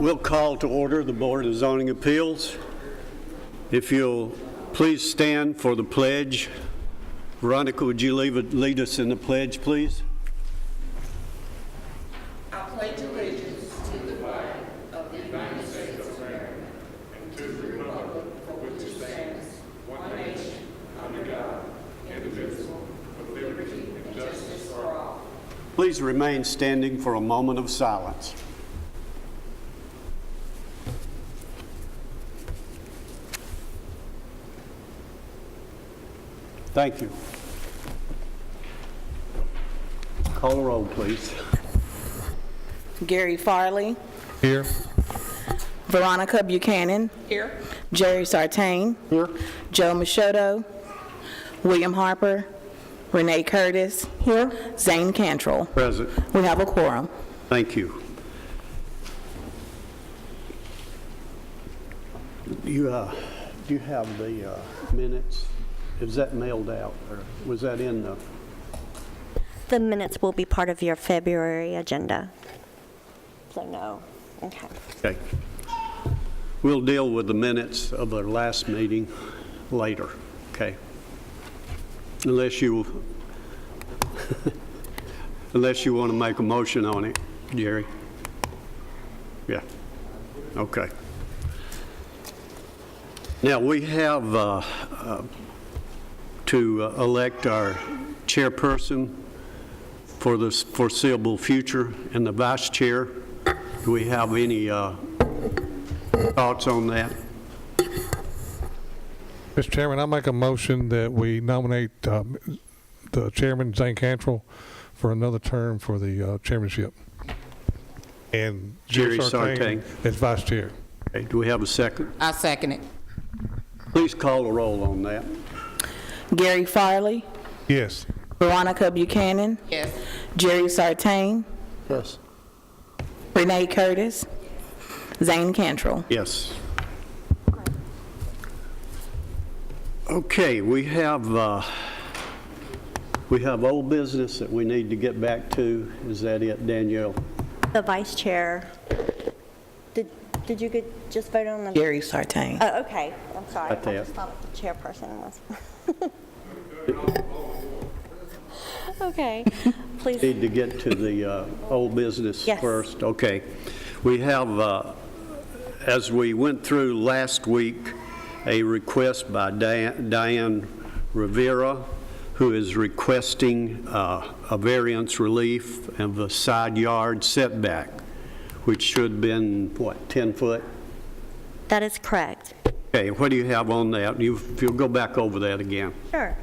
We'll call to order the Board of Zoning Appeals. If you'll please stand for the pledge. Veronica, would you lead us in the pledge, please? I pledge allegiance to the flag of the United States of America and to the republic for which it stands, one nation, under God, indivisible, with liberty and justice for all. Please remain standing for a moment of silence. Thank you. Call the roll, please. Gary Farley. Here. Veronica Buchanan. Here. Jerry Sartain. Here. Joe Machado. William Harper. Renee Curtis. Here. Zane Cantrell. Present. We have a quorum. Thank you. Do you have the minutes? Is that mailed out, or was that in the... The minutes will be part of your February agenda. So no. Okay. Okay. We'll deal with the minutes of our last meeting later, okay? Unless you want to make a motion on it, Jerry. Yeah. Okay. Now, we have to elect our chairperson for the foreseeable future and the vice chair. Do we have any thoughts on that? Mr. Chairman, I make a motion that we nominate the chairman, Zane Cantrell, for another term for the chairmanship. And Jerry Sartain as vice chair. Okay, do we have a second? I second it. Please call the roll on that. Gary Farley. Yes. Veronica Buchanan. Yes. Jerry Sartain. Yes. Renee Curtis. Zane Cantrell. Yes. Okay, we have old business that we need to get back to. Is that it, Danielle? The vice chair. Did you just vote on the... Jerry Sartain. Oh, okay. I'm sorry. Right there. I just thought the chairperson was... Okay. Please. Need to get to the old business Yes. first. Okay. We have, as we went through last week, a request by Diane Rivera, who is requesting a variance relief of the side yard setback, which should have been, what, 10 foot? That is correct. Okay, what do you have on that? If you'll go back over that again. Sure.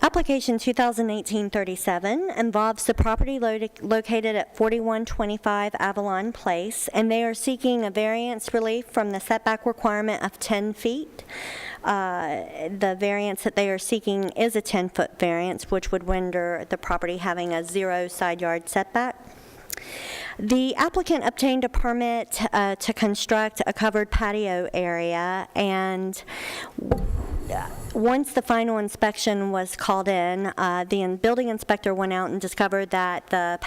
Application 2018-37 involves the property located at 4125 Avalon Place, and they are seeking a variance relief from the setback requirement of 10 feet. The variance that they are seeking is a 10-foot variance, which would render the property having a 0 side yard setback. The applicant obtained a permit to construct a covered patio area, and once the final inspection was called in, the building inspector went out and discovered that the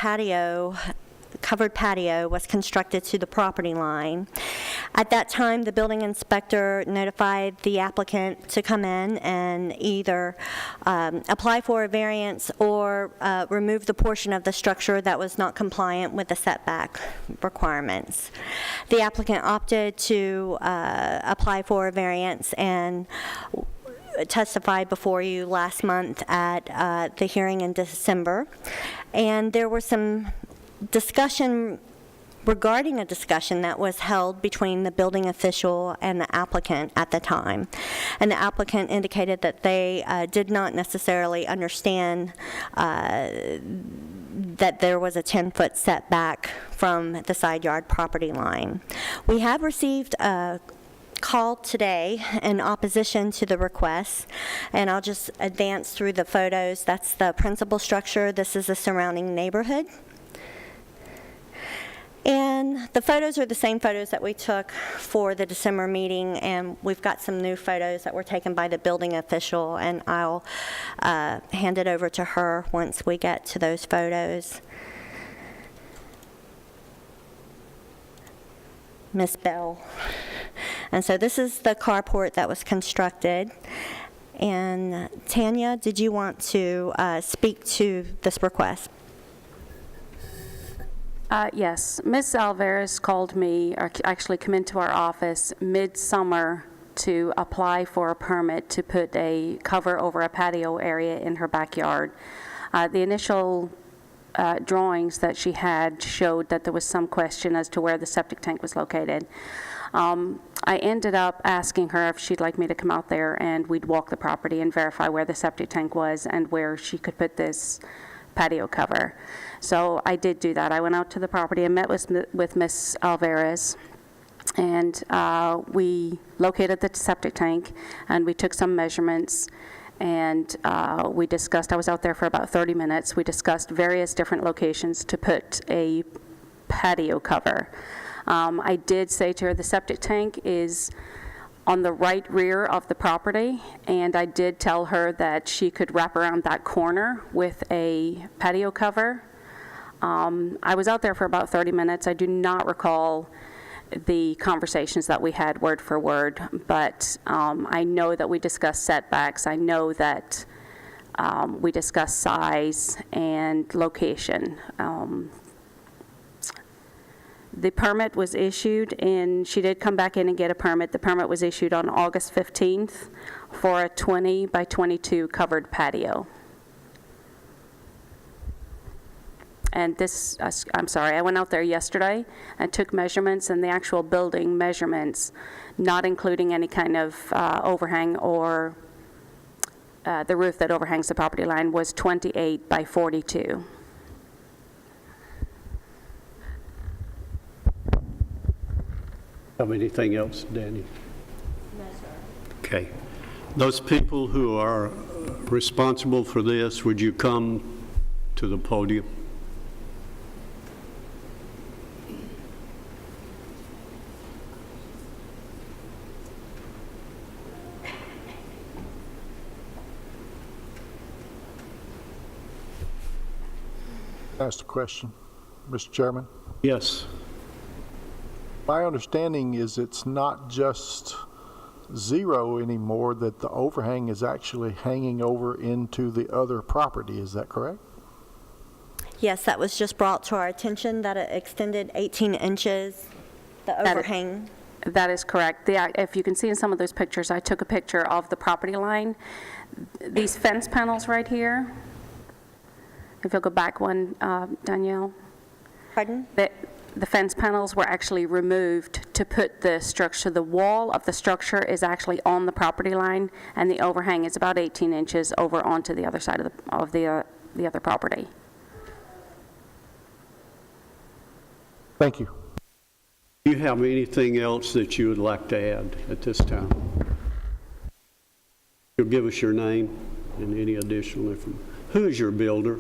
covered patio was constructed to the property line. At that time, the building inspector notified the applicant to come in and either apply for a variance or remove the portion of the structure that was not compliant with the setback requirements. The applicant opted to apply for a variance and testified before you last month at the hearing in December. And there were some discussion regarding a discussion that was held between the building official and the applicant at the time. And the applicant indicated that they did not necessarily understand that there was a 10-foot setback from the side yard property line. We have received a call today in opposition to the request, and I'll just advance through the photos. That's the principal structure. This is the surrounding neighborhood. And the photos are the same photos that we took for the December meeting, and we've got some new photos that were taken by the building official, and I'll hand it over to her once we get to those photos. Miss Bell. And so this is the carport that was constructed. And Tanya, did you want to speak to this request? Yes, Ms. Alvarez called me, or actually come into our office midsummer to apply for a permit to put a cover over a patio area in her backyard. The initial drawings that she had showed that there was some question as to where the septic tank was located. I ended up asking her if she'd like me to come out there and we'd walk the property and verify where the septic tank was and where she could put this patio cover. So I did do that. I went out to the property and met with Ms. Alvarez, and we located the septic tank, and we took some measurements, and we discussed, I was out there for about 30 minutes, we discussed various different locations to put a patio cover. I did say to her the septic tank is on the right rear of the property, and I did tell her that she could wrap around that corner with a patio cover. I was out there for about 30 minutes. I do not recall the conversations that we had word for word, but I know that we discussed setbacks. I know that we discussed size and location. The permit was issued, and she did come back in and get a permit. The permit was issued on August 15th for a 20 by 22 covered patio. And this, I'm sorry, I went out there yesterday and took measurements, and the actual building measurements, not including any kind of overhang or the roof that overhangs the property line, was 28 by 42. Have anything else, Danny? No, sir. Okay. Those people who are responsible for this, would you come to the podium? Ask a question, Mr. Chairman. Yes. My understanding is it's not just zero anymore, that the overhang is actually hanging over into the other property. Is that correct? Yes, that was just brought to our attention, that it extended 18 inches, the overhang. That is correct. If you can see in some of those pictures, I took a picture of the property line. These fence panels right here, if you'll go back one, Danielle. Pardon? The fence panels were actually removed to put the structure, the wall of the structure is actually on the property line, and the overhang is about 18 inches over onto the other side of the other property. Thank you. Do you have anything else that you would like to add at this time? You'll give us your name and any additional information. Who is your builder?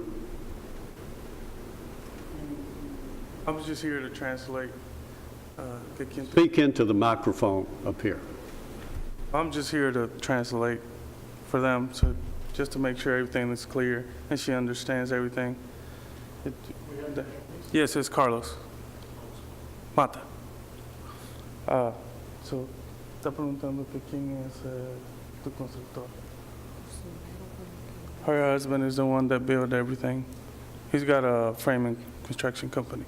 I was just here to translate. Speak into the microphone up here. I'm just here to translate for them, just to make sure everything is clear and she understands everything. Yes, it's Carlos Mata. So, está preguntando que quién es tu constructor. Her husband is the one that built everything. He's got a framing construction company.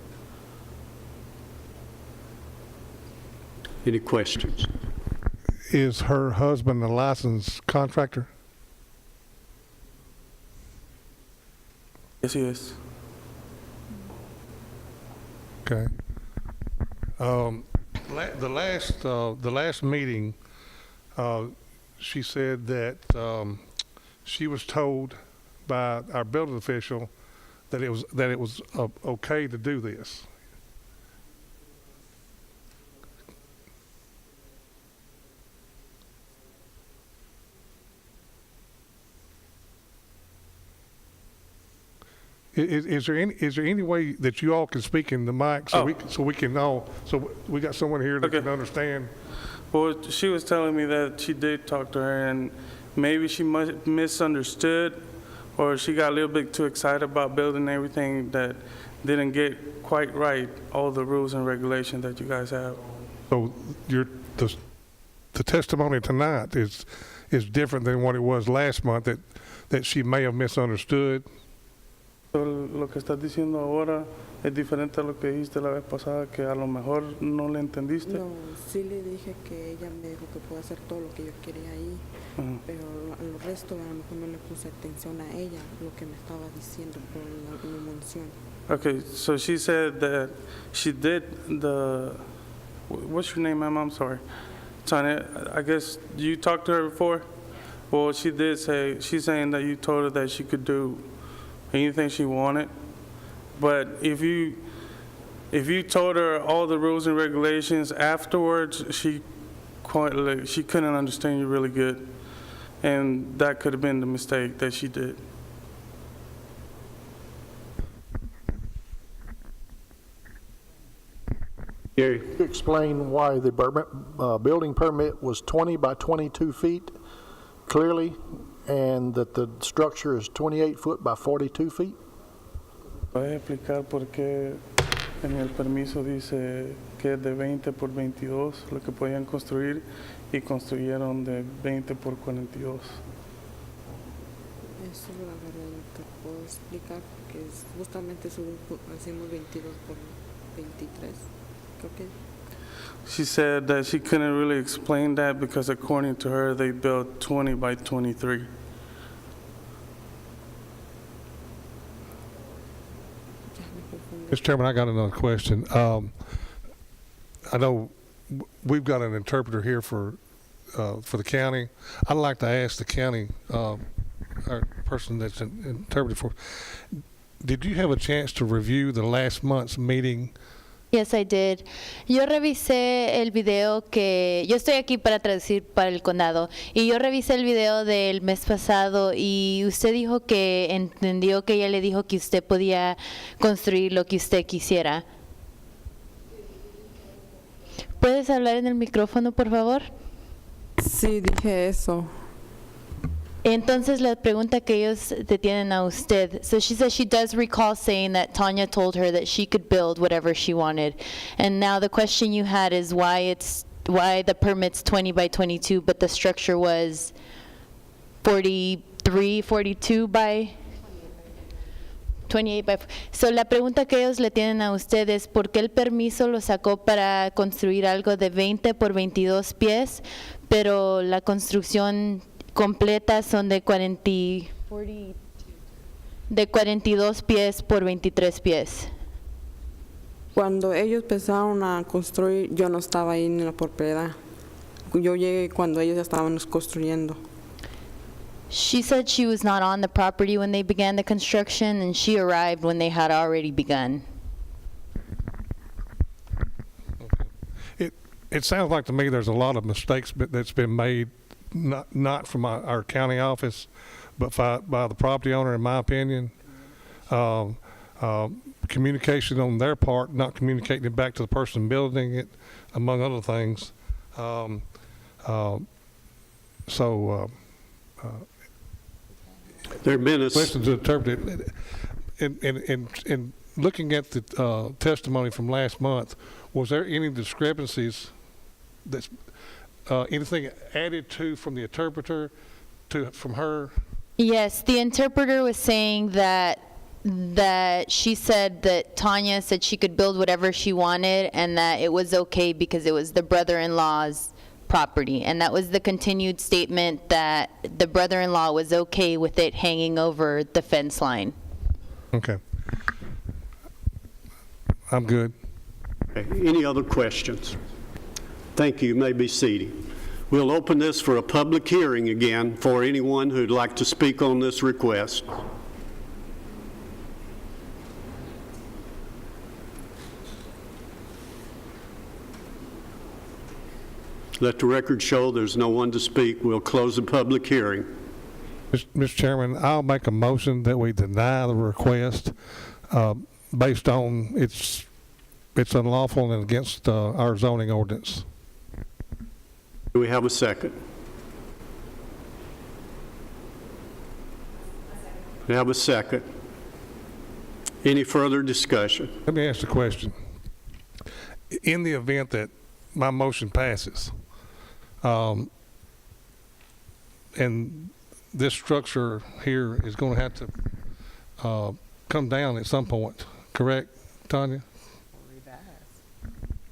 Any questions? Is her husband a licensed contractor? Yes, he is. Okay. The last meeting, she said that she was told by our building official that it was okay to do this. Is there any way that you all can speak in the mic so we got someone here that can understand? Well, she was telling me that she did talk to her, and maybe she misunderstood, or she got a little bit too excited about building everything that didn't get quite right, all the rules and regulations that you guys have. So the testimony tonight is different than what it was last month, that she may have misunderstood. Lo que estás diciendo ahora es diferente a lo que dijiste la vez pasada, que a lo mejor no le entendiste. No, sí le dije que ella me dijo que puedo hacer todo lo que yo quería ahí, pero a lo resto a lo mejor no le puse atención a ella, lo que me estaba diciendo por la emoción. Okay, so she said that she did what's your name, ma'am? I'm sorry. Tanya, I guess you talked to her before? Well, she did say, she's saying that you told her that she could do anything she wanted. But if you told her all the rules and regulations afterwards, she couldn't understand you really good. And that could have been the mistake that she did. Gary? Can you explain why the building permit was 20 by 22 feet clearly, and that the structure is 28 foot by 42 feet? ¿Puedes explicar por qué en el permiso dice que es de 20 por 22 lo que podían construir y construyeron de 20 por 42? Eso la verdad no te puedo explicar porque justamente hacemos 22 por 23. Creo que She said that she couldn't really explain that because according to her they built 20 by 23. ya me confundí. Mr. Chairman, I got another question. I know we've got an interpreter here for the county. I'd like to ask the county, our person that's interpreted for, did you have a chance to review the last month's meeting? Yes, I did. Yo revisé el video que... Yo estoy aquí para traducir para el condado. Y yo revisé el video del mes pasado y usted dijo que entendió que ella le dijo que usted podía construir lo que usted quisiera. ¿Puedes hablar en el micrófono, por favor? Sí, dije eso. Entonces la pregunta que ellos te tienen a usted. So she says she does recall saying that Tanya told her that she could build whatever she wanted. And now the question you had is why the permit's 20 by 22, but the structure was 43, 42 by 28 by... So la pregunta que ellos le tienen a usted es ¿por qué el permiso lo sacó para construir algo de 20 por 22 pies, pero la construcción completa son de 42 pies por 23 pies? Cuando ellos empezaron a construir, yo no estaba ahí en la propiedad. Yo llegué cuando ellos ya estaban construyendo. She said she was not on the property when they began the construction, and she arrived when they had already begun. It sounds like to me there's a lot of mistakes that's been made, not from our county office, but by the property owner, in my opinion. Communication on their part, not communicating it back to the person building it, among other things. There have been a... Question to interpret it. In looking at the testimony from last month, was there any discrepancies that's anything added to from the interpreter from her? Yes, the interpreter was saying that she said that Tanya said she could build whatever she wanted and that it was okay because it was the brother-in-law's property. And that was the continued statement that the brother-in-law was okay with it hanging over the fence line. Okay. I'm good. Okay. Any other questions? Thank you. You may be seated. We'll open this for a public hearing again for anyone who'd like to speak on this request. Let the record show there's no one to speak. We'll close the public hearing. Mr. Chairman, I'll make a motion that we deny the request based on it's unlawful and against our zoning ordinance. Do we have a second? We have a second. Any further discussion? Let me ask the question. In the event that my motion passes. And this structure here is going to have to come down at some point, correct, Tanya?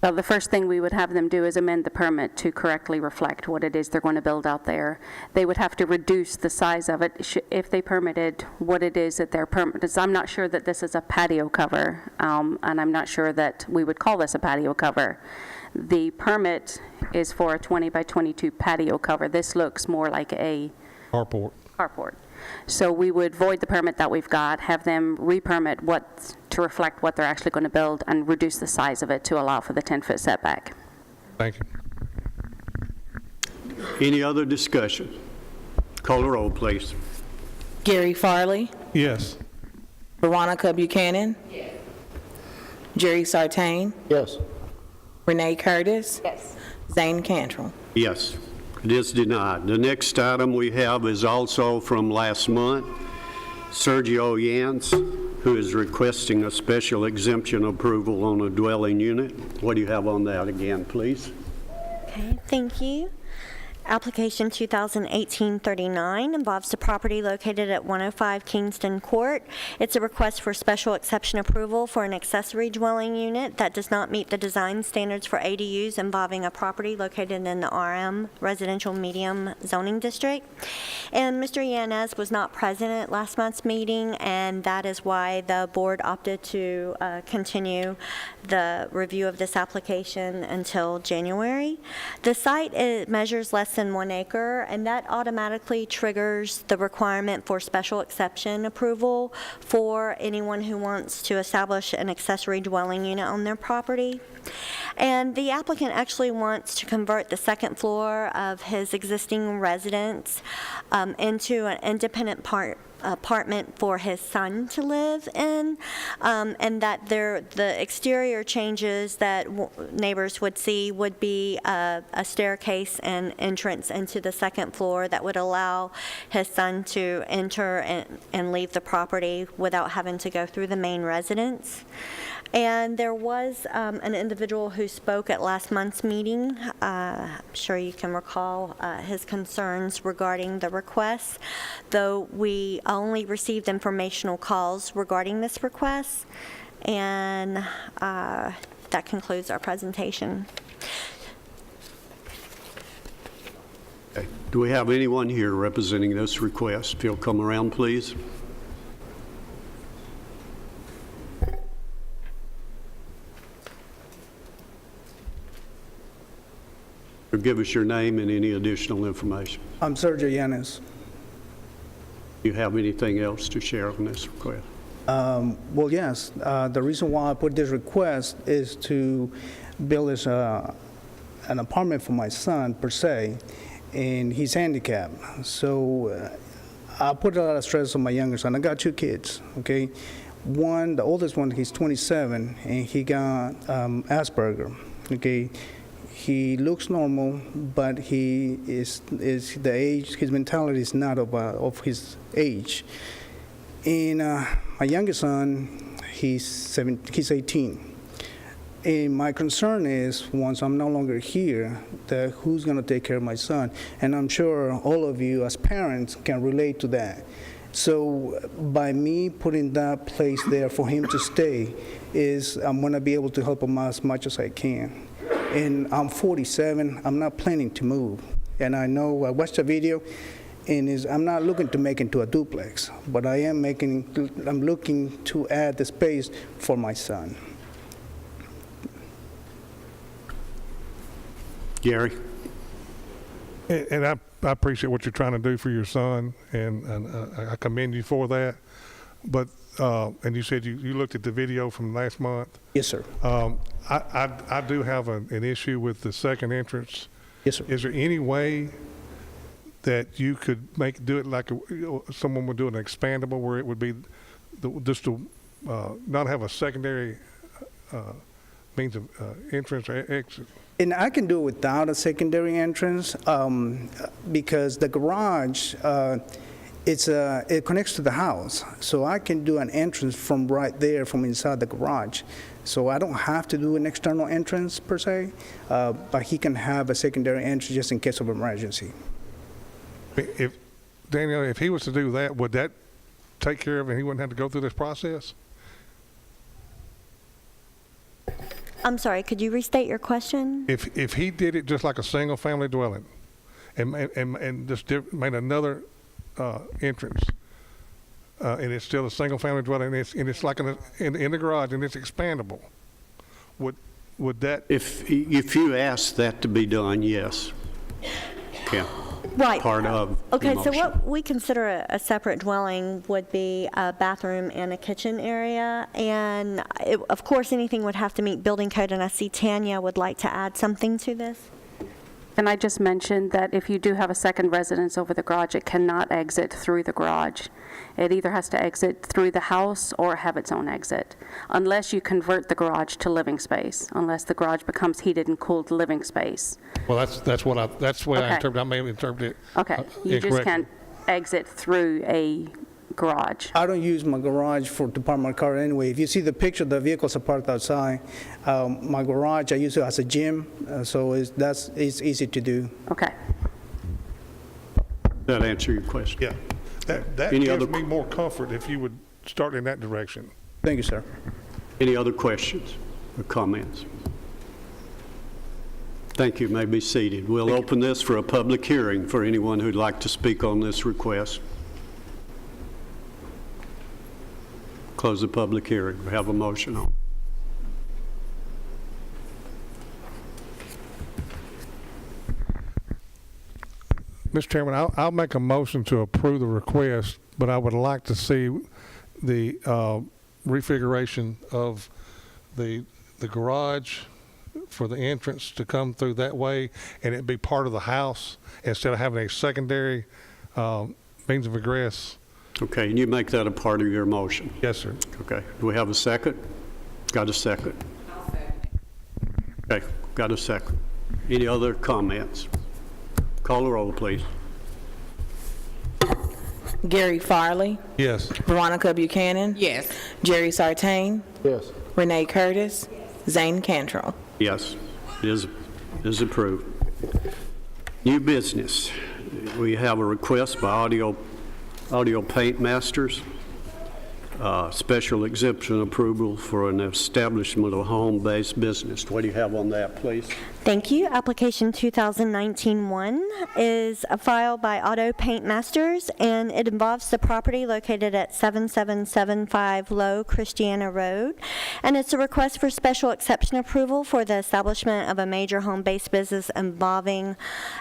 Well, the first thing we would have them do is amend the permit to correctly reflect what it is they're going to build out there. They would have to reduce the size of it if they permitted what it is that their permit is. I'm not sure that this is a patio cover, and I'm not sure that we would call this a patio cover. The permit is for a 20 by 22 patio cover. This looks more like a Carport. carport. So we would void the permit that we've got, have them re-permit to reflect what they're actually going to build, and reduce the size of it to allow for the 10-foot setback. Thank you. Any other discussion? Call the roll, please. Gary Farley, Yes. Veronica Buchanan, Jerry Sartain, Yes. Renee Curtis, Yes. Zane Cantrell. Yes, it is denied. The next item we have is also from last month. Sergio Yance, who is requesting a special exemption approval on a dwelling unit. What do you have on that again, please? Okay, thank you. Application 2018-39 involves the property located at 105 Kingston Court. It's a request for special exception approval for an accessory dwelling unit that does not meet the design standards for ADUs involving a property located in the RM Residential Medium Zoning District. And Mr. Yanez was not present at last month's meeting, and that is why the board opted to continue the review of this application until January. The site measures less than 1 acre, and that automatically triggers the requirement for special exception approval for anyone who wants to establish an accessory dwelling unit on their property. And the applicant actually wants to convert the second floor of his existing residence into an independent apartment for his son to live in, and that the exterior changes that neighbors would see would be a staircase and entrance into the second floor that would allow his son to enter and leave the property without having to go through the main residence. And there was an individual who spoke at last month's meeting. I'm sure you can recall his concerns regarding the request, though we only received informational calls regarding this request. And that concludes our presentation. Okay. Do we have anyone here representing this request? If you'll come around, please. Give us your name and any additional information. I'm Sergio Yanez. Do you have anything else to share on this request? Well, yes. The reason why I put this request is to build this, an apartment for my son, per se, and he's handicapped. So I put a lot of stress on my younger son. I got 2 kids, okay? One, the oldest one, he's 27, and he got Asperger, okay? He looks normal, but he is the age, his mentality is not of his age. And my youngest son, he's 18. And my concern is, once I'm no longer here, that who's going to take care of my son? And I'm sure all of you as parents can relate to that. So by me putting that place there for him to stay, I'm going to be able to help him out as much as I can. And I'm 47, I'm not planning to move. And I know, I watched the video, and I'm not looking to make it into a duplex, but I'm looking to add the space for my son. Gary? And I appreciate what you're trying to do for your son, and I commend you for that. But, and you said you looked at the video from last month. Yes, sir. I do have an issue with the second entrance. Yes, sir. Is there any way that you could do it like someone would do an expandable, where it would be just to not have a secondary means of entrance or exit? And I can do it without a secondary entrance because the garage, it connects to the house, so I can do an entrance from right there, from inside the garage. So I don't have to do an external entrance per se, but he can have a secondary entrance just in case of emergency. If, Daniel, if he was to do that, would that take care of it and he wouldn't have to go through this process? I'm sorry, could you restate your question? If he did it just like a single-family dwelling and just made another entrance, and it's still a single-family dwelling, and it's like in the garage, and it's expandable, would that? If you ask that to be done, yes. Yeah. Right. Part of the Okay, so motion. what we consider a separate dwelling would be a bathroom and a kitchen area, and of course, anything would have to meet building code, and I see Tanya would like to add something to this. And I just mentioned that if you do have a second residence over the garage, it cannot exit through the garage. It either has to exit through the house or have its own exit, unless you convert the garage to living space, unless the garage becomes heated and cooled living space. Well, that's the way I Okay. interpret. I may have interpreted it. Okay, you just incorrectly. can't exit through a garage. I don't use my garage to park my car anyway. If you see the picture, the vehicles are parked outside. My garage, I use it as a gym, so it's easy to do. Okay. That answer your question? Yeah, that Any gives other- me more comfort if you would start in that direction. Thank you, sir. Any other questions or comments? Thank you. May be seated. We'll open this for a public hearing for anyone who'd like to speak on this request. Close the public hearing. We have a motion on. Mr. Chairman, I'll make a motion to approve the request, but I would like to see the refiguration of the garage for the entrance to come through that way, and it be part of the house instead of having a secondary means of egress. Okay, and you make that a part of your motion? Yes, sir. Okay. Do we have a second? Got a second? I'll second it. Okay, got a second. Any other comments? Call the roll, please. Gary Farley, Yes. Veronica Buchanan, Yes. Jerry Sartain, Yes. Renee Curtis, Zane Cantrell. Yes, it is approved. New business. We have a request by Audio Paint Masters, special exemption approval for an establishment of home-based business. What do you have on that, please? Thank you. Application 2019-1 is a file by Auto Paint Masters, and it involves the property located at 7775 Low Christiana Road. And it's a request for special exception approval for the establishment of a major home-based business involving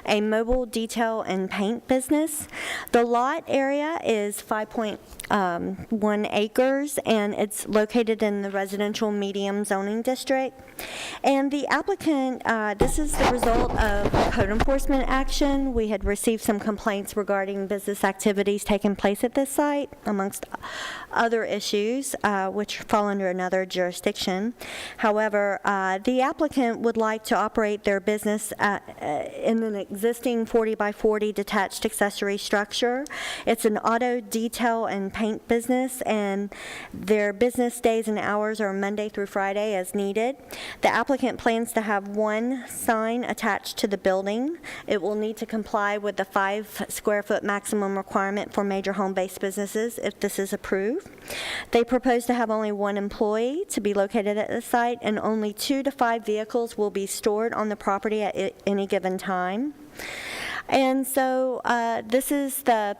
a mobile detail and paint business. The lot area is 5.1 acres, and it's located in the residential medium zoning district. And the applicant, this is the result of code enforcement action. We had received some complaints regarding business activities taking place at this site, amongst other issues, which fall under another jurisdiction. However, the applicant would like to operate their business in an existing 40 by 40 detached accessory structure. It's an auto detail and paint business, and their business days and hours are Monday through Friday as needed. The applicant plans to have one sign attached to the building. It will need to comply with the 5 square foot maximum requirement for major home-based businesses if this is approved. They propose to have only one employee to be located at the site, and only 2 to 5 vehicles will be stored on the property at any given time. And so this is the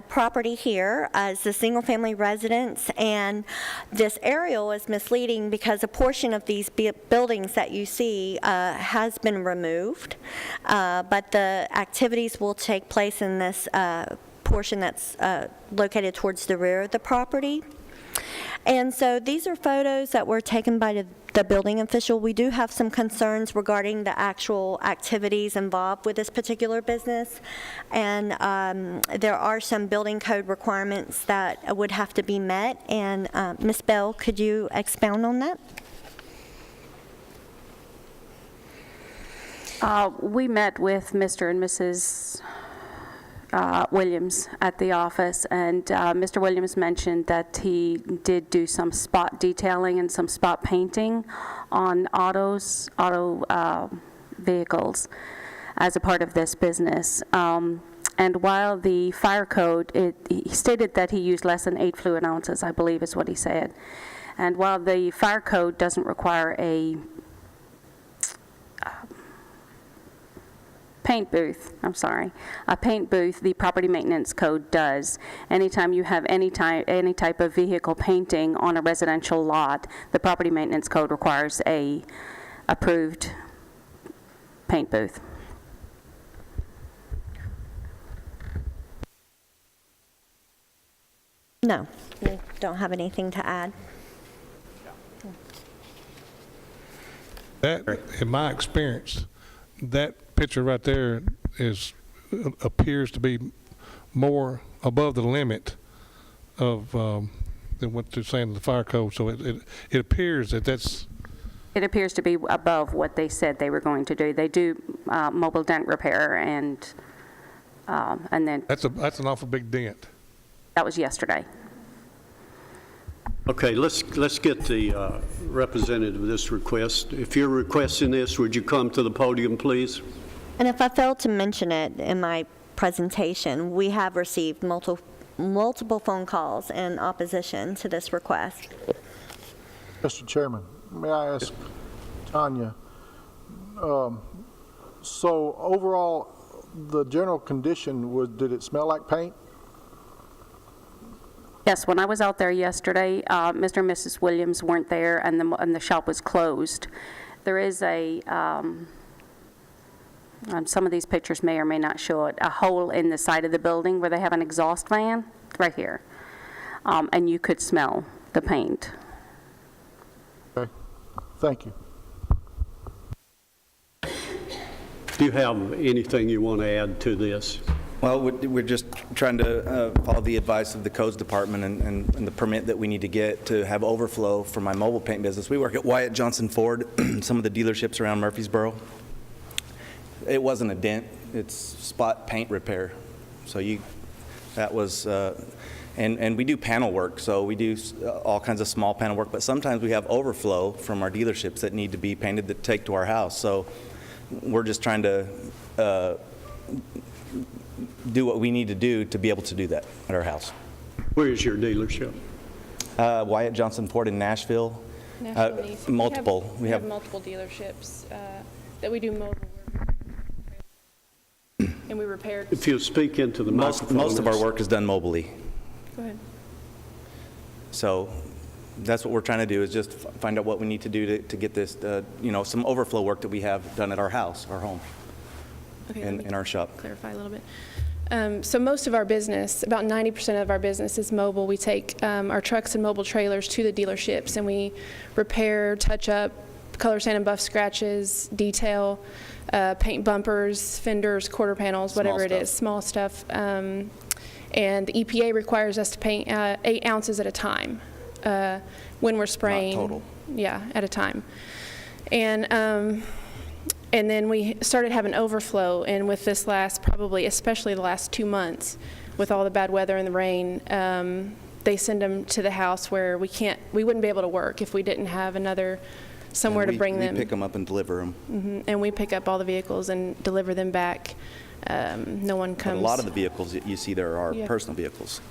property here as a single-family residence, and this aerial is misleading because a portion of these buildings that you see has been removed, but the activities will take place in this portion that's located towards the rear of the property. And so these are photos that were taken by the building official. We do have some concerns regarding the actual activities involved with this particular business, and there are some building code requirements that would have to be met. And Ms. Bell, could you expound on that? We met with Mr. and Mrs. Williams at the office, and Mr. Williams mentioned that he did do some spot detailing and some spot painting on auto vehicles as a part of this business. And while the fire code, he stated that he used less than 8 fluid ounces, I believe is what he said. And while the fire code doesn't require a paint booth, the property maintenance code does. Anytime you have any type of vehicle painting on a residential lot, the property maintenance code requires a approved paint booth. No, we don't have anything to add. That, in my experience, that picture right there appears to be more above the limit of than what they're saying in the fire code. So it appears that that's. It appears to be above what they said they were going to do. They do mobile dent repair, and then That's an awful big dent. that was yesterday. Okay, let's get the representative of this request. If you're requesting this, would you come to the podium, please? And if I failed to mention it in my presentation, we have received multiple phone calls in opposition to this request. Mr. Chairman, may I ask Tanya, so overall, the general condition was, did it smell like paint? Yes, when I was out there yesterday, Mr. and Mrs. Williams weren't there, and the shop was closed. There is some of these pictures may or may not show it, a hole in the side of the building where they have an exhaust fan, right here. And you could smell the paint. Okay, thank you. Do you have anything you want to add to this? Well, we're just trying to follow the advice of the codes department and the permit that we need to get to have overflow for my mobile paint business. We work at Wyatt Johnson Ford, some of the dealerships around Murfreesboro. It wasn't a dent, it's spot paint repair. So that was, and we do panel work, so we do all kinds of small panel work, but sometimes we have overflow from our dealerships that need to be painted that take to our house. So we're just trying to do what we need to do to be able to do that at our house. Where is your dealership? Wyatt Johnson Ford in Nashville. Multiple. We have multiple dealerships that we do mobile work. And we repaired. If you speak into the microphone. Most of our work is done mobily. Go ahead. So that's what we're trying to do, is just find out what we need to do to get this, some overflow work that we have done at our house, our home, Okay, in our shop. Clarify a little bit. So most of our business, about 90% of our business is mobile. We take our trucks and mobile trailers to the dealerships, and we repair, touch up, color, sand, and buff scratches, detail, paint bumpers, fenders, quarter panels, whatever it is, small stuff. And the EPA requires us to paint 8 ounces at a time when we're spraying. Not total. Yeah, at a time. And then we started having overflow, and with this especially the last 2 months, with all the bad weather and the rain, they send them to the house where we wouldn't be able to work if we didn't have somewhere to bring them. We pick them up and deliver them. Mm-hmm. And we pick up all the vehicles and deliver them back. No one comes. But a lot of the vehicles that you see there are personal vehicles.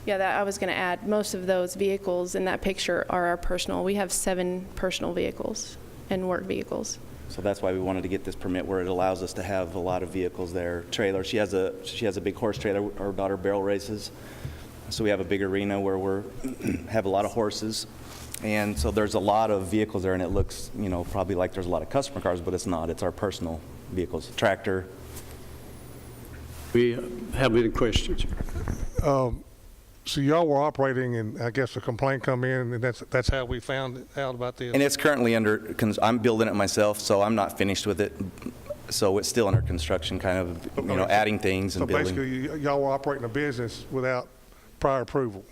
Yeah, I was going to add, most of those vehicles in that picture are our personal. We have 7 personal vehicles and work vehicles. So that's why we wanted to get this permit where it allows us to have a lot of vehicles there. Trailer, she has a big horse trailer. Our daughter barrel races, so we have a big arena where we have a lot of horses, and so there's a lot of vehicles there, and it looks, probably like there's a lot of customer cars, but it's not. It's our personal vehicles. Tractor. We have any questions? So y'all were operating, and I guess a complaint come in, and that's how we found out about this. And it's currently I'm building it myself, so I'm not finished with it. So it's still under construction, kind of, adding things and building. So basically, y'all were operating a business without prior approval.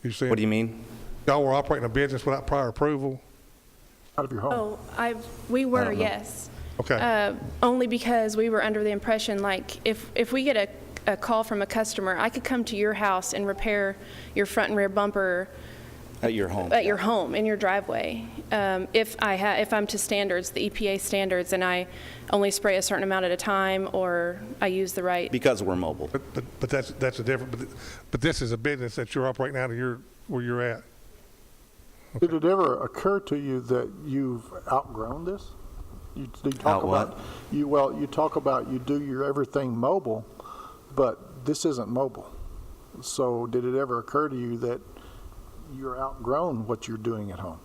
What do you mean? Y'all were operating a business without prior approval? Out of your home? We were, I don't know. yes. Okay. Only because we were under the impression, like, if we get a call from a customer, I could come to your house and repair your front and rear bumper At your home. at your home, in your driveway. If I'm to standards, the EPA standards, and I only spray a certain amount at a time, or I use the right. Because we're mobile. But that's a different, but this is a business that you're operating out of where you're at. Did it ever occur to you that you've outgrown this? You talk Out what? about you talk about you do your everything mobile, but this isn't mobile. So did it ever occur to you that you're outgrown what you're doing at home?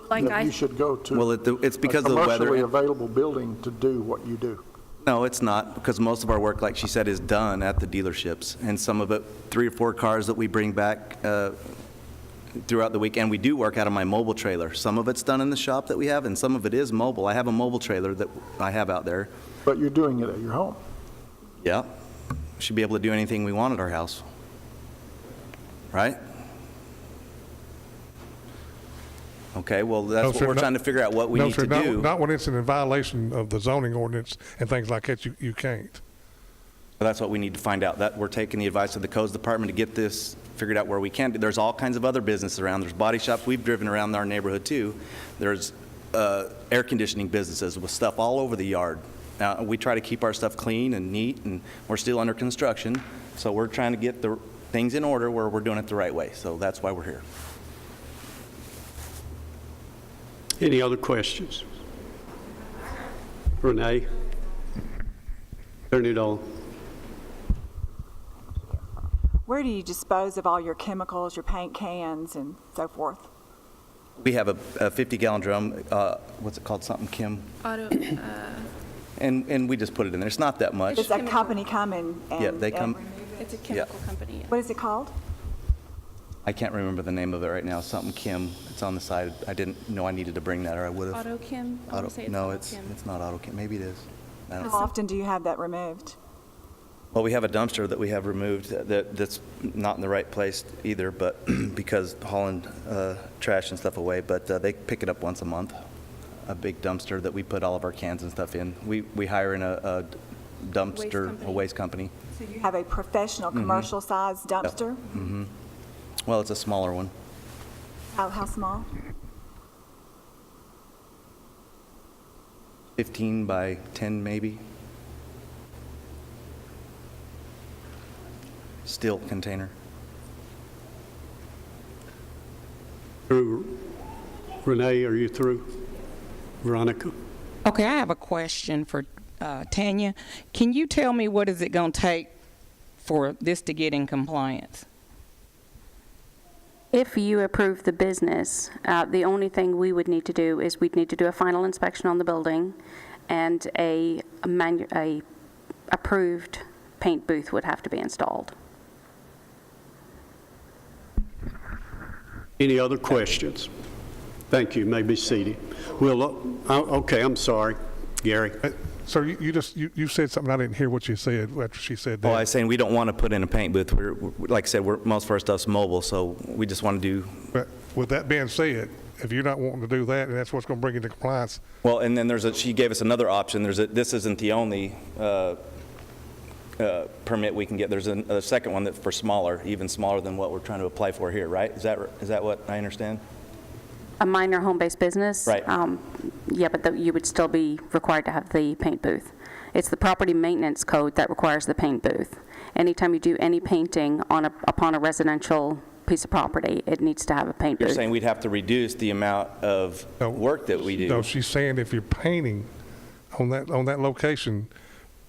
Like That you should go to Well, it's because a of the weather. commercially available building to do what you do. No, it's not, because most of our work, like she said, is done at the dealerships. And some of it, 3 or 4 cars that we bring back throughout the week. And we do work out of my mobile trailer. Some of it's done in the shop that we have, and some of it is mobile. I have a mobile trailer that I have out there. But you're doing it at your home. Yeah. Should be able to do anything we want at our house. Right? Okay, well, that's No, what sir, we're not- trying to figure out what we No, need sir, to do. not when it's in violation of the zoning ordinance and things like that, you can't. That's what we need to find out. That we're taking the advice of the codes department to get this figured out where we can. There's all kinds of other businesses around. There's body shops. We've driven around our neighborhood too. There's air conditioning businesses with stuff all over the yard. We try to keep our stuff clean and neat, and we're still under construction. So we're trying to get the things in order where we're doing it the right way. So that's why we're here. Any other questions? Renee? Turn it on. Where do you dispose of all your chemicals, your paint cans, and so forth? We have a 50-gallon drum. What's it called? Something, Kim? Auto, And we just put it in there. It's not that much. Does that company come and? Yeah, they come. it's a chemical company. What is it called? I can't remember the name of it right now. Something Kim. It's on the side. I didn't know I needed to bring that, or I would have. Auto Chem? I wanna say it's No, Auto it's Chem. not Auto Chem. Maybe it is. I don't How often do you have that removed? Well, we have a dumpster that we have removed that's not in the right place either, but because hauling trash and stuff away, but they pick it up once a month, a big dumpster that we put all of our cans and stuff in. We hire in a dumpster, a waste company. So you have a professional, commercial-sized dumpster? Mm-hmm. Well, it's a smaller one. How small? 15 by 10 maybe. Steel container. Through. Renee, are you through? Veronica? Okay, I have a question for Tanya. Can you tell me what is it going to take for this to get in compliance? If you approve the business, the only thing we would need to do is we'd need to do a final inspection on the building, and a approved paint booth would have to be installed. Any other questions? Thank you. You may be seated. Okay, I'm sorry. Gary? Sir, you said something, I didn't hear what you said after she said that. Oh, I was saying we don't want to put in a paint booth. Like I said, most of our stuff's mobile, so we just want to do. But with that being said, if you're not wanting to do that, and that's what's going to bring you into compliance. Well, and then she gave us another option. This isn't the only permit we can get. There's a second one that's for smaller, even smaller than what we're trying to apply for here, right? Is that what I understand? A minor home-based business? Right. Yeah, but you would still be required to have the paint booth. It's the property maintenance code that requires the paint booth. Anytime you do any painting upon a residential piece of property, it needs to have a paint booth. You're saying we'd have to reduce the amount of work that we do? No, she's saying if you're painting on that location,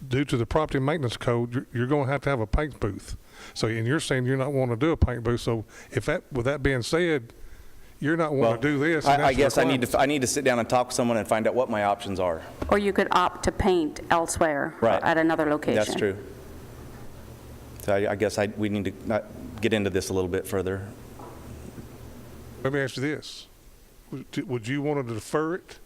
due to the property maintenance code, you're going to have a paint booth. So, and you're saying you're not wanting to do a paint booth. So, with that being said, you're not wanting to do this. I guess I need to sit down and talk with someone and find out what my options are. Or you could opt to paint elsewhere at another location. That's true. So I guess we need to get into this a little bit further. Let me ask you this. Would you want to defer it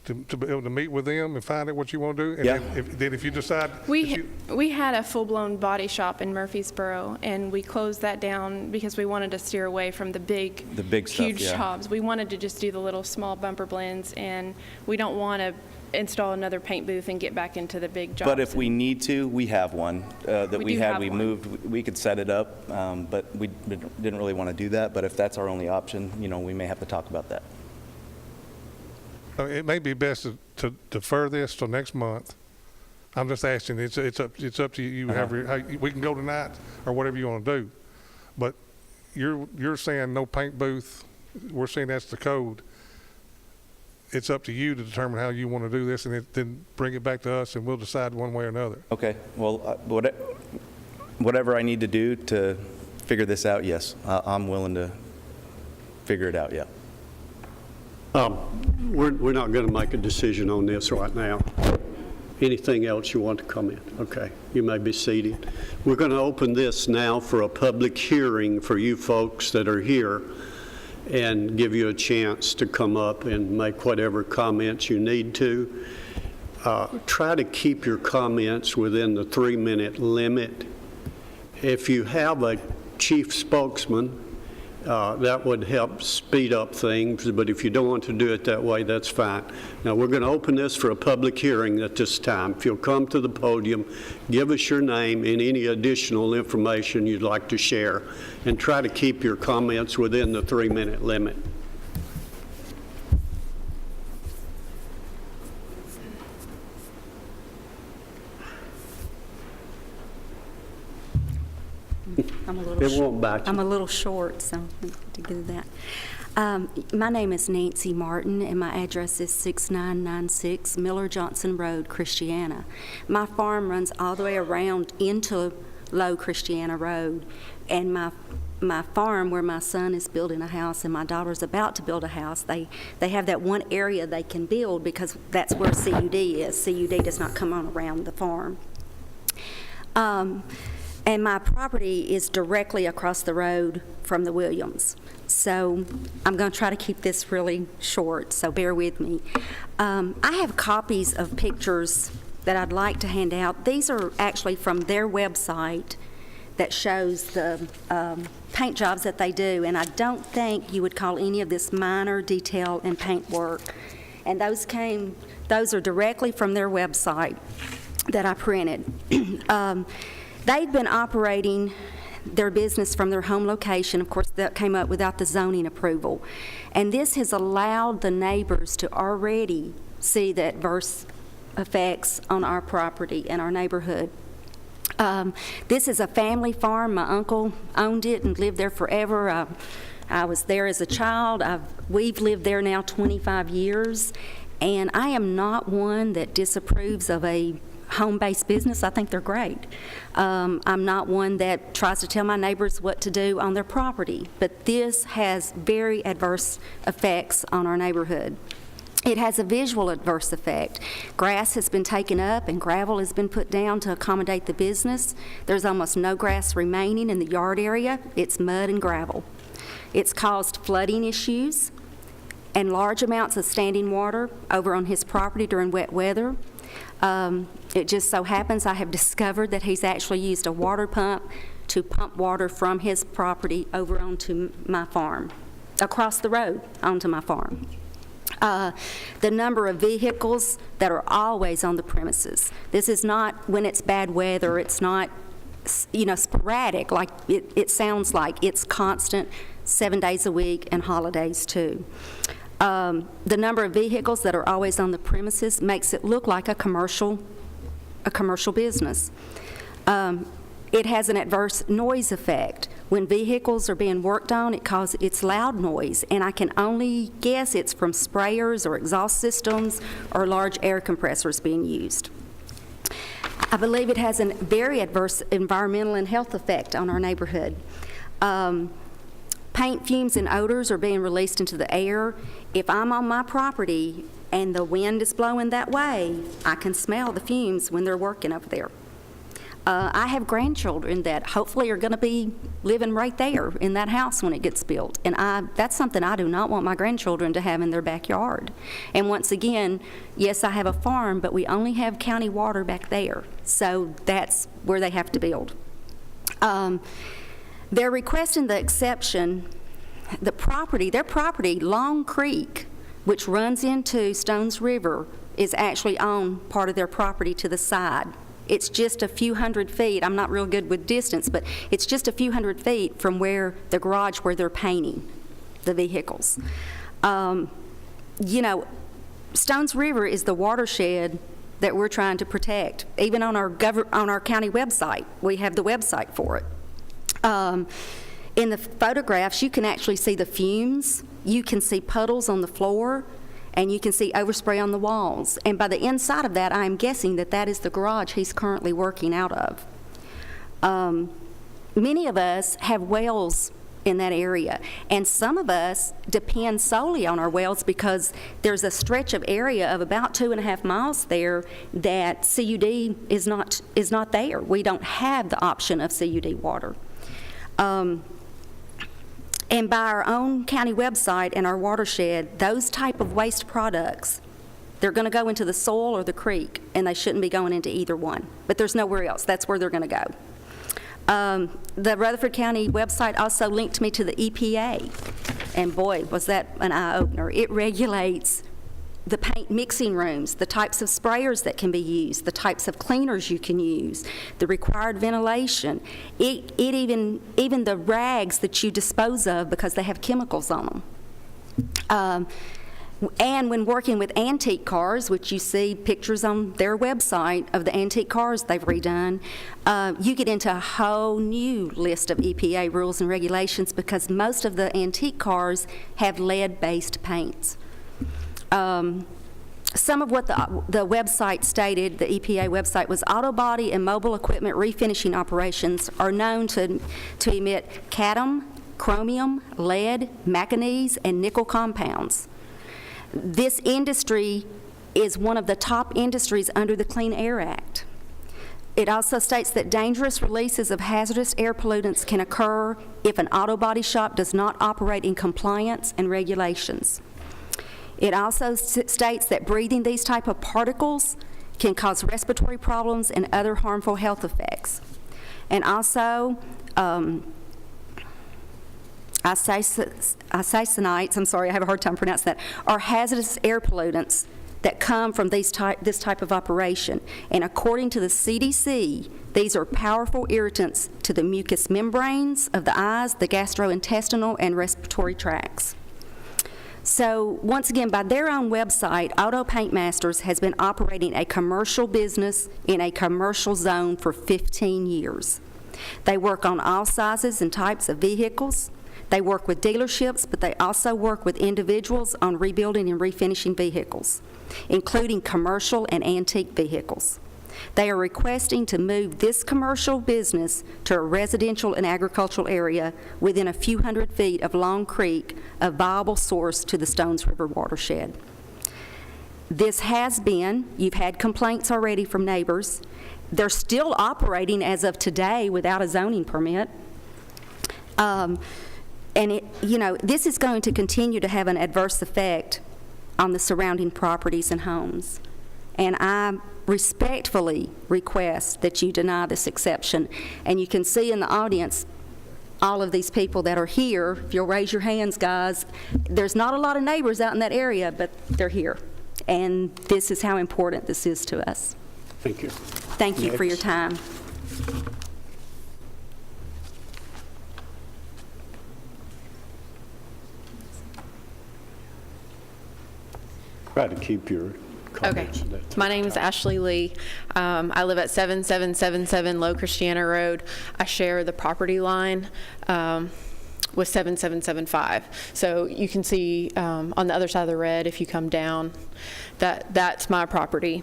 to be able to meet with them and find out what you want to do? And Yeah. then if you decide. We had a full-blown body shop in Murfreesboro, and we closed that down because we wanted to steer away from the big stuff, huge yeah. jobs. We wanted to just do the little small bumper blends, and we don't want to install another paint booth and get back into the big jobs. But if we need to, we have one that We we do had, have we one. moved, we could set it up, but we didn't really want to do that. But if that's our only option, we may have to talk about that. It may be best to defer this till next month. I'm just asking, it's up to you. We can go tonight or whatever you want to do. But you're saying no paint booth, we're saying that's the code. It's up to you to determine how you want to do this, and then bring it back to us, and we'll decide one way or another. Okay, well, whatever I need to do to figure this out, yes, I'm willing to figure it out, yeah. We're not going to make a decision on this right now. Anything else you want to comment? Okay, you may be seated. We're going to open this now for a public hearing for you folks that are here, and give you a chance to come up and make whatever comments you need to. Try to keep your comments within the 3-minute limit. If you have a chief spokesman, that would help speed up things, but if you don't want to do it that way, that's fine. Now, we're going to open this for a public hearing at this time. If you'll come to the podium, give us your name and any additional information you'd like to share, and try to keep your comments within the 3-minute limit. It won't bite you. I'm a little short, so to do that. My name is Nancy Martin, and my address is 6996 Miller Johnson Road, Christiana. My farm runs all the way around into Low Christiana Road, and my farm, where my son is building a house and my daughter's about to build a house, they have that one area they can build because that's where CUD is. CUD does not come on around the farm. And my property is directly across the road from the Williams. So I'm going to try to keep this really short, so bear with me. I have copies of pictures that I'd like to hand out. These are actually from their website that shows the paint jobs that they do, and I don't think you would call any of this minor detail and paint work. And those are directly from their website that I printed. They've been operating their business from their home location. Of course, that came up without the zoning approval. And this has allowed the neighbors to already see the adverse effects on our property and our neighborhood. This is a family farm. My uncle owned it and lived there forever. I was there as a child. We've lived there now 25 years. And I am not one that disapproves of a home-based business. I think they're great. I'm not one that tries to tell my neighbors what to do on their property, but this has very adverse effects on our neighborhood. It has a visual adverse effect. Grass has been taken up and gravel has been put down to accommodate the business. There's almost no grass remaining in the yard area. It's mud and gravel. It's caused flooding issues and large amounts of standing water over on his property during wet weather. It just so happens I have discovered that he's actually used a water pump to pump water from his property over onto my farm, across the road onto my farm. The number of vehicles that are always on the premises. This is not when it's bad weather, it's not, sporadic, like it sounds like. It's constant, 7 days a week, and holidays too. The number of vehicles that are always on the premises makes it look like a commercial business. It has an adverse noise effect. When vehicles are being worked on, it's loud noise, and I can only guess it's from sprayers or exhaust systems or large air compressors being used. I believe it has a very adverse environmental and health effect on our neighborhood. Paint fumes and odors are being released into the air. If I'm on my property and the wind is blowing that way, I can smell the fumes when they're working over there. I have grandchildren that hopefully are going to be living right there in that house when it gets built. And that's something I do not want my grandchildren to have in their backyard. And once again, yes, I have a farm, but we only have county water back there. So that's where they have to build. They're requesting the exception, their property, Long Creek, which runs into Stones River, is actually on part of their property to the side. It's just a few hundred feet. I'm not real good with distance, but it's just a few hundred feet from where the garage where they're painting the vehicles. You know, Stones River is the watershed that we're trying to protect. Even on our county website, we have the website for it. In the photographs, you can actually see the fumes. You can see puddles on the floor, and you can see overspray on the walls. And by the inside of that, I'm guessing that that is the garage he's currently working out of. Many of us have wells in that area, and some of us depend solely on our wells because there's a stretch of area of about 2.5 miles there that CUD is not there. We don't have the option of CUD water. And by our own county website and our watershed, those type of waste products, they're going to go into the soil or the creek, and they shouldn't be going into either one. But there's nowhere else. That's where they're going to go. The Rutherford County website also linked me to the EPA, and boy, was that an eye-opener. It regulates the paint mixing rooms, the types of sprayers that can be used, the types of cleaners you can use, the required ventilation, even the rags that you dispose of because they have chemicals on them. And when working with antique cars, which you see pictures on their website of the antique cars they've redone, you get into a whole new list of EPA rules and regulations because most of the antique cars have lead-based paints. Some of what the website stated, the EPA website, was auto body and mobile equipment refinishing operations are known to emit cadmium, chromium, lead, manganese, and nickel compounds. This industry is one of the top industries under the Clean Air Act. It also states that dangerous releases of hazardous air pollutants can occur if an auto body shop does not operate in compliance and regulations. It also states that breathing these type of particles can cause respiratory problems and other harmful health effects. And also, isocyanate, I'm sorry, I have a hard time pronouncing that, are hazardous air pollutants that come from this type of operation. And according to the CDC, these are powerful irritants to the mucous membranes of the eyes, the gastrointestinal, and respiratory tracts. So once again, by their own website, Auto Paint Masters has been operating a commercial business in a commercial zone for 15 years. They work on all sizes and types of vehicles. They work with dealerships, but they also work with individuals on rebuilding and refinishing vehicles, including commercial and antique vehicles. They are requesting to move this commercial business to a residential and agricultural area within a few hundred feet of Long Creek, a viable source to the Stones River watershed. This has been, you've had complaints already from neighbors. They're still operating as of today without a zoning permit. And this is going to continue to have an adverse effect on the surrounding properties and homes. And I respectfully request that you deny this exception. And you can see in the audience all of these people that are here. If you'll raise your hands, guys. There's not a lot of neighbors out in that area, but they're here. And this is how important this is to us. Thank you. Thank you for your time. Try to keep your comments. Okay. My name is Ashley Lee. I live at 7777 Low Christiana Road. I share the property line with 7775. So you can see on the other side of the red, if you come down, that's my property.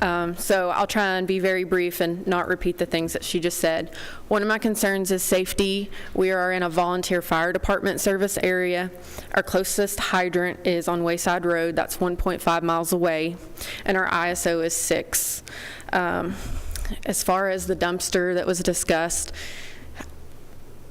So I'll try and be very brief and not repeat the things that she just said. One of my concerns is safety. We are in a volunteer fire department service area. Our closest hydrant is on Wayside Road. That's 1.5 miles away, and our ISO is 6. As far as the dumpster that was discussed,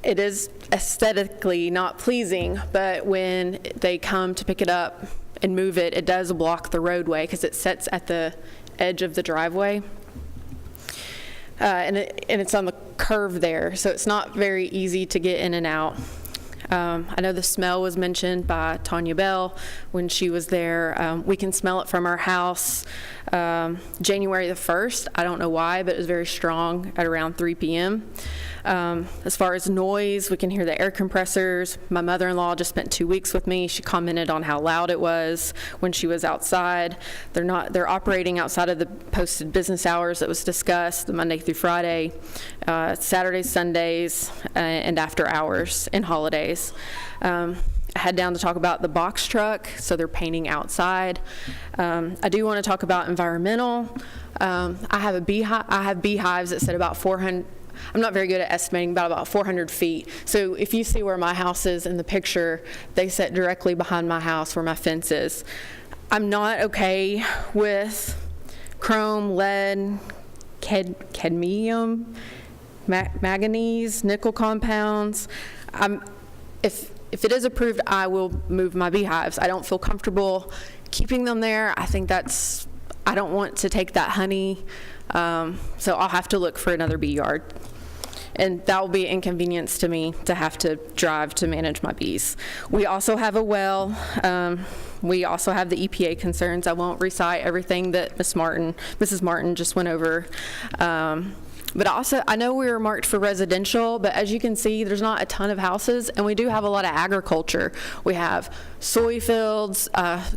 it is aesthetically not pleasing, but when they come to pick it up and move it, it does block the roadway because it sits at the edge of the driveway. And it's on the curve there, so it's not very easy to get in and out. I know the smell was mentioned by Tanya Bell when she was there. We can smell it from our house. January the 1st, I don't know why, but it was very strong at around 3 p.m. As far as noise, we can hear the air compressors. My mother-in-law just spent 2 weeks with me. She commented on how loud it was when she was outside. They're operating outside of the posted business hours that was discussed, the Monday through Friday, Saturdays, Sundays, and after hours and holidays. I head down to talk about the box truck, so they're painting outside. I do want to talk about environmental. I have beehives that sit about 400. I'm not very good at estimating, about 400 feet. So if you see where my house is in the picture, they sit directly behind my house where my fence is. I'm not okay with chrome, lead, cadmium, manganese, nickel compounds. If it is approved, I will move my beehives. I don't feel comfortable keeping them there. I think I don't want to take that honey, so I'll have to look for another bee yard. And that will be an inconvenience to me to have to drive to manage my bees. We also have a well. We also have the EPA concerns. I won't recite everything that Mrs. Martin just went over. But also, I know we were marked for residential, but as you can see, there's not a ton of houses, and we do have a lot of agriculture. We have soy fields,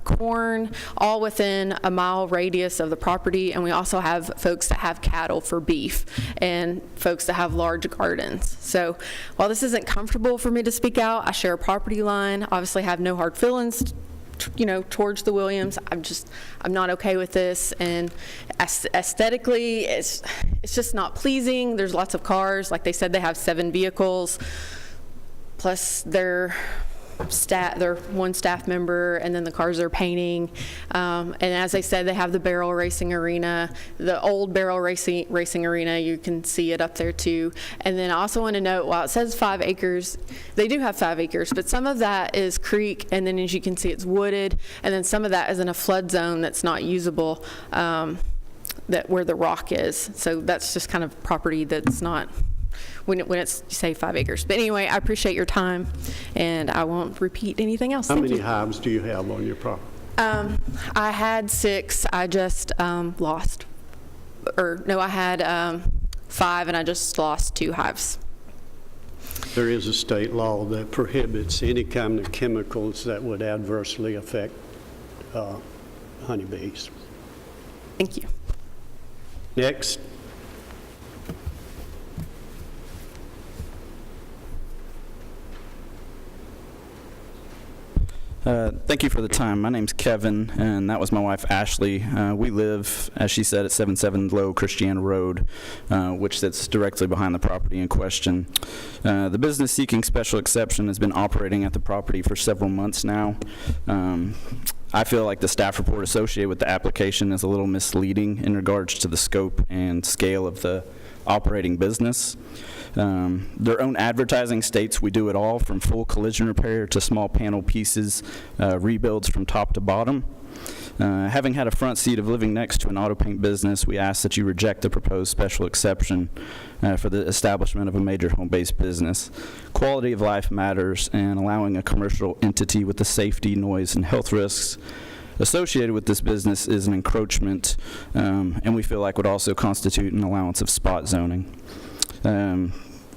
corn, all within a mile radius of the property, and we also have folks that have cattle for beef and folks that have large gardens. So while this isn't comfortable for me to speak out, I share a property line, obviously have no hard feelings towards the Williams. I'm not okay with this, and aesthetically, it's just not pleasing. There's lots of cars. Like they said, they have 7 vehicles, plus their one staff member, and then the cars they're painting. And as I said, they have the barrel racing arena, the old barrel racing arena. You can see it up there too. And then I also want to note, while it says 5 acres, they do have 5 acres, but some of that is creek, and then as you can see, it's wooded, and then some of that is in a flood zone that's not usable, where the rock is. So that's just kind of property that's not, when it's, say, 5 acres. But anyway, I appreciate your time, and I won't repeat anything else. How many hives do you have on your property? I had 6. I just lost. I had 5, and I just lost 2 hives. There is a state law that prohibits any kind of chemicals that would adversely affect honeybees. Thank you. Next. Thank you for the time. My name's Kevin, and that was my wife, Ashley. We live, as she said, at 77 Low Christiana Road, which sits directly behind the property in question. The business seeking special exception has been operating at the property for several months now. I feel like the staff report associated with the application is a little misleading in regards to the scope and scale of the operating business. Their own advertising states we do it all, from full collision repair to small panel pieces, rebuilds from top to bottom. Having had a front seat of living next to an auto paint business, we ask that you reject the proposed special exception for the establishment of a major home-based business. Quality of life matters, and allowing a commercial entity with the safety, noise, and health risks associated with this business is an encroachment, and we feel like would also constitute an allowance of spot zoning.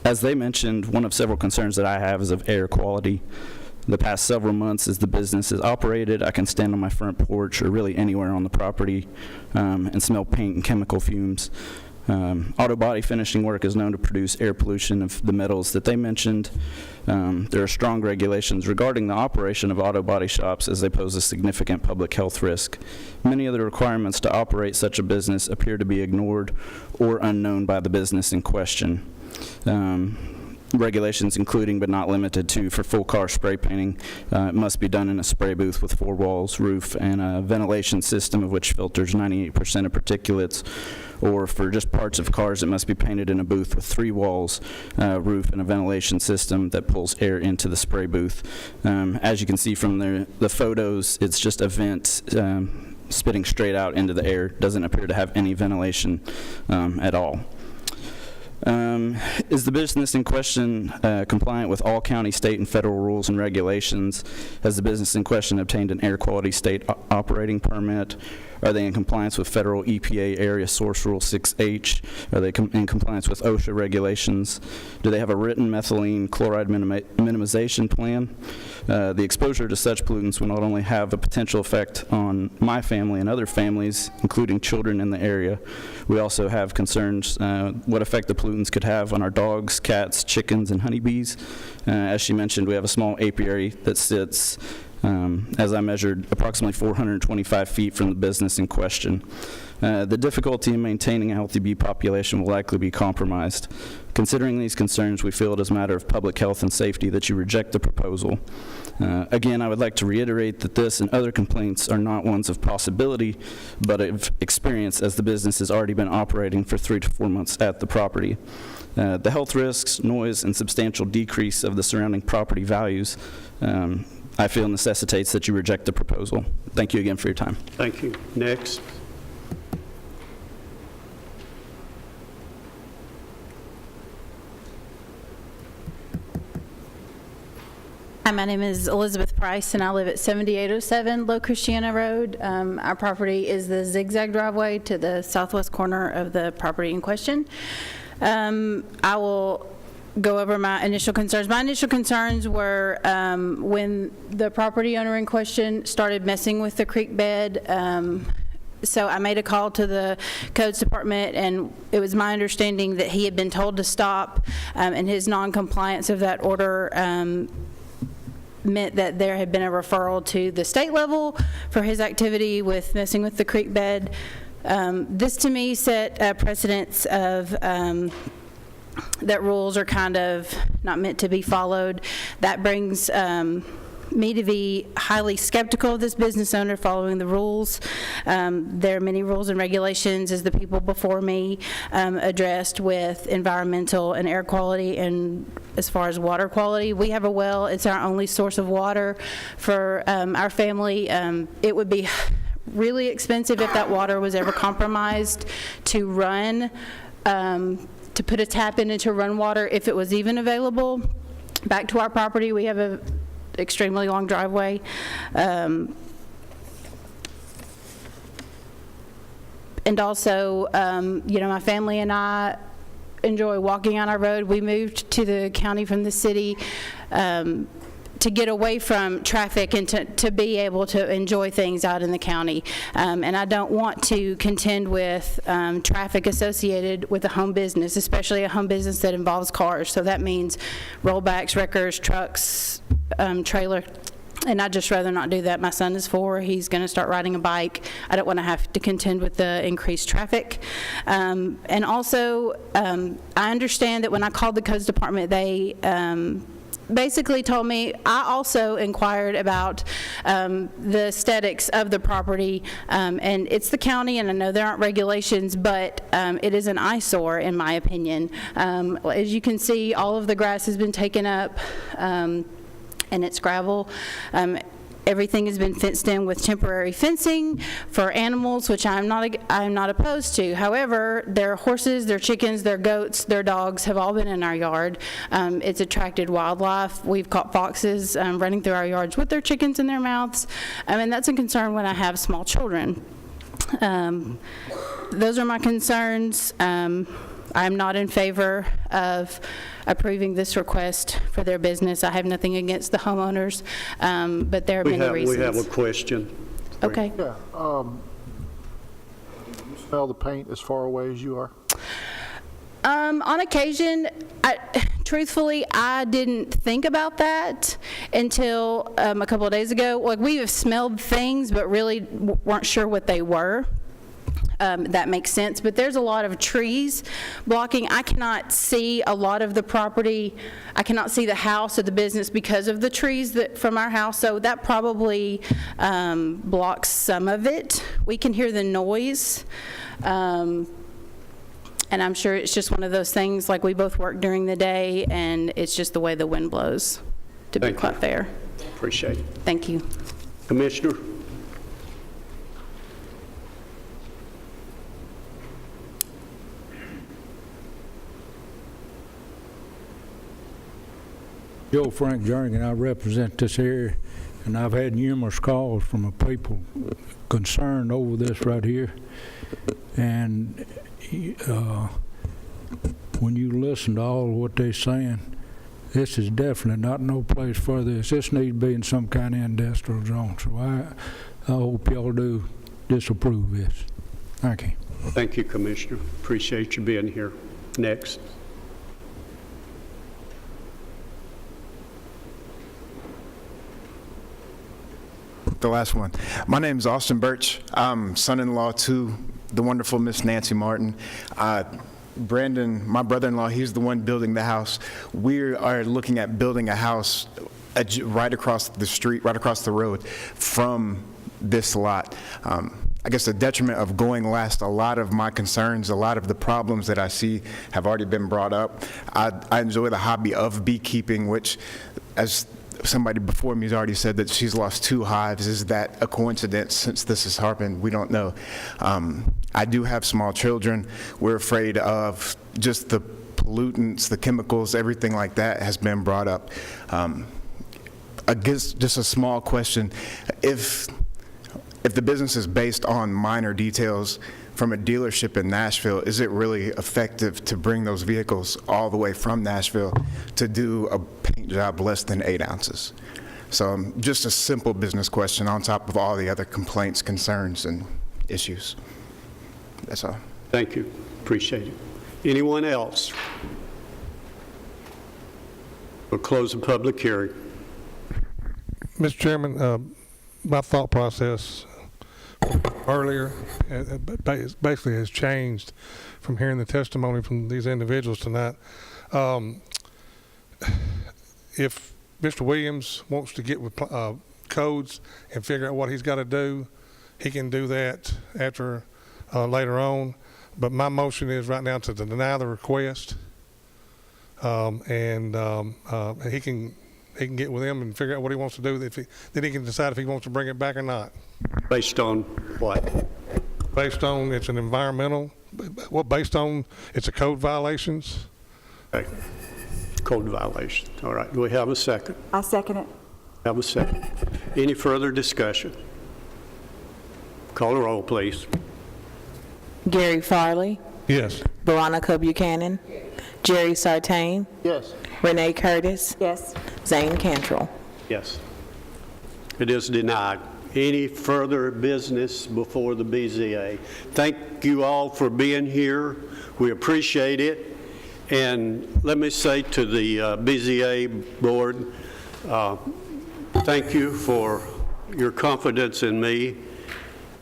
As they mentioned, one of several concerns that I have is of air quality. The past several months as the business is operated, I can stand on my front porch or really anywhere on the property and smell paint and chemical fumes. Auto body finishing work is known to produce air pollution of the metals that they mentioned. There are strong regulations regarding the operation of auto body shops, as they pose a significant public health risk. Many of the requirements to operate such a business appear to be ignored or unknown by the business in question. Regulations including but not limited to, for full car spray painting, it must be done in a spray booth with 4 walls, roof, and a ventilation system of which filters 98% of particulates. Or for just parts of cars, it must be painted in a booth with 3 walls, roof, and a ventilation system that pulls air into the spray booth. As you can see from the photos, it's just a vent spitting straight out into the air. Doesn't appear to have any ventilation at all. Is the business in question compliant with all county, state, and federal rules and regulations? Has the business in question obtained an air quality state operating permit? Are they in compliance with federal EPA Area Source Rule 6H? Are they in compliance with OSHA regulations? Do they have a written methylene chloride minimization plan? The exposure to such pollutants will not only have a potential effect on my family and other families, including children in the area, we also have concerns what effect the pollutants could have on our dogs, cats, chickens, and honeybees. As she mentioned, we have a small apiary that sits as I measured, approximately 425 feet from the business in question. The difficulty in maintaining a healthy bee population will likely be compromised. Considering these concerns, we feel it is a matter of public health and safety that you reject the proposal. Again, I would like to reiterate that this and other complaints are not ones of possibility, but of experience, as the business has already been operating for 3 to 4 months at the property. The health risks, noise, and substantial decrease of the surrounding property values I feel necessitates that you reject the proposal. Thank you again for your time. Thank you. Next. Hi, my name is Elizabeth Price, and I live at 7807 Low Christiana Road. Our property is the zigzag driveway to the southwest corner of the property in question. I will go over my initial concerns. My initial concerns were when the property owner in question started messing with the creek bed. So I made a call to the codes department, and it was my understanding that he had been told to stop, and his non-compliance of that order meant that there had been a referral to the state level for his activity with messing with the creek bed. This to me set precedents of that rules are kind of not meant to be followed. That brings me to be highly skeptical of this business owner following the rules. There are many rules and regulations, as the people before me addressed, with environmental and air quality, and as far as water quality. We have a well. It's our only source of water for our family. It would be really expensive if that water was ever compromised to run, to put a tap in and to run water, if it was even available. Back to our property, we have a extremely long driveway. And also, you know, my family and I enjoy walking on our road. We moved to the county from the city to get away from traffic and to be able to enjoy things out in the county. And I don't want to contend with traffic associated with a home business, especially a home business that involves cars. So that means rollbacks, wreckers, trucks, trailer. And I'd just rather not do that. My son is 4. He's going to start riding a bike. I don't want to have to contend with the increased traffic. And also, I understand that when I called the codes department, they basically told me, I also inquired about the aesthetics of the property, and it's the county, and I know there aren't regulations, but it is an eyesore in my opinion. As you can see, all of the grass has been taken up, and it's gravel. Everything has been fenced in with temporary fencing for animals, which I'm not opposed to. However, their horses, their chickens, their goats, their dogs have all been in our yard. It's attracted wildlife. We've caught foxes running through our yards with their chickens in their mouths, and that's a concern when I have small children. Those are my concerns. I'm not in favor of approving this request for their business. I have nothing against the homeowners, but there are many reasons. We have a question. Okay. Yeah. Do you smell the paint as far away as you are? On occasion, truthfully, I didn't think about that until a couple of days ago. Like, we have smelled things, but really weren't sure what they were. That makes sense, but there's a lot of trees blocking. I cannot see a lot of the property. I cannot see the house or the business because of the trees that from our house, so that probably blocks some of it. We can hear the noise, and I'm sure it's just one of those things, like we both work during the day, and it's just the way the wind blows, to be quite fair. Appreciate it. Thank you. Commissioner? Joe Frank Jernigan. I represent this area, and I've had numerous calls from people concerned over this right here. And when you listen to all of what they're saying, this is definitely not no place for this. This needs to be in some kind of industrial zone. So I hope y'all do disapprove this. Thank you. Thank you, Commissioner. Appreciate you being here. Next. The last one. My name is Austin Birch. I'm son-in-law to the wonderful Miss Nancy Martin. Brandon, my brother-in-law, he's the one building the house. We are looking at building a house right across the street, right across the road from this lot. I guess the detriment of going last, a lot of my concerns, a lot of the problems that I see have already been brought up. I enjoy the hobby of beekeeping, which, as somebody before me has already said, that she's lost 2 hives. Is that a coincidence since this has happened? We don't know. I do have small children. We're afraid of just the pollutants, the chemicals, everything like that has been brought up. I guess just a small question. If the business is based on minor details from a dealership in Nashville, is it really effective to bring those vehicles all the way from Nashville to do a paint job less than 8 ounces? So just a simple business question on top of all the other complaints, concerns, and issues. That's all. Thank you. Appreciate it. Anyone else? We'll close the public hearing. Mr. Chairman, my thought process earlier basically has changed from hearing the testimony from these individuals tonight. If Mr. Williams wants to get with codes and figure out what he's got to do, he can do that after later on. But my motion is right now to deny the request, and he can get with him and figure out what he wants to do. Then he can decide if he wants to bring it back or not. Based on what? Based on it's an environmental. Well, based on it's a code violations. Okay. Code violation. All right. Do we have a second? I second it. Have a second. Any further discussion? Call the roll, please. Gary Farley. Yes. Veronica Buchanan. Jerry Sartain. Yes. Renee Curtis. Yes. Zane Cantrell. Yes. It is denied. Any further business before the BZA? Thank you all for being here. We appreciate it. And let me say to the BZA board, thank you for your confidence in me,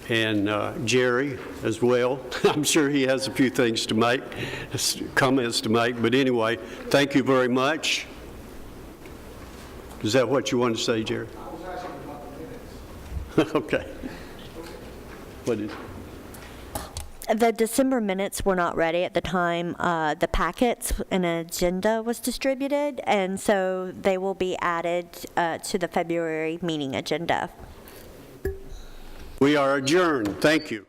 and Jerry as well. I'm sure he has a few things to make, comments to make, but anyway, thank you very much. Is that what you want to say, Jerry? I was asking about the minutes. Okay. What is? The December minutes were not ready at the time the packets and agenda was distributed, and so they will be added to the February meeting agenda. We are adjourned. Thank you.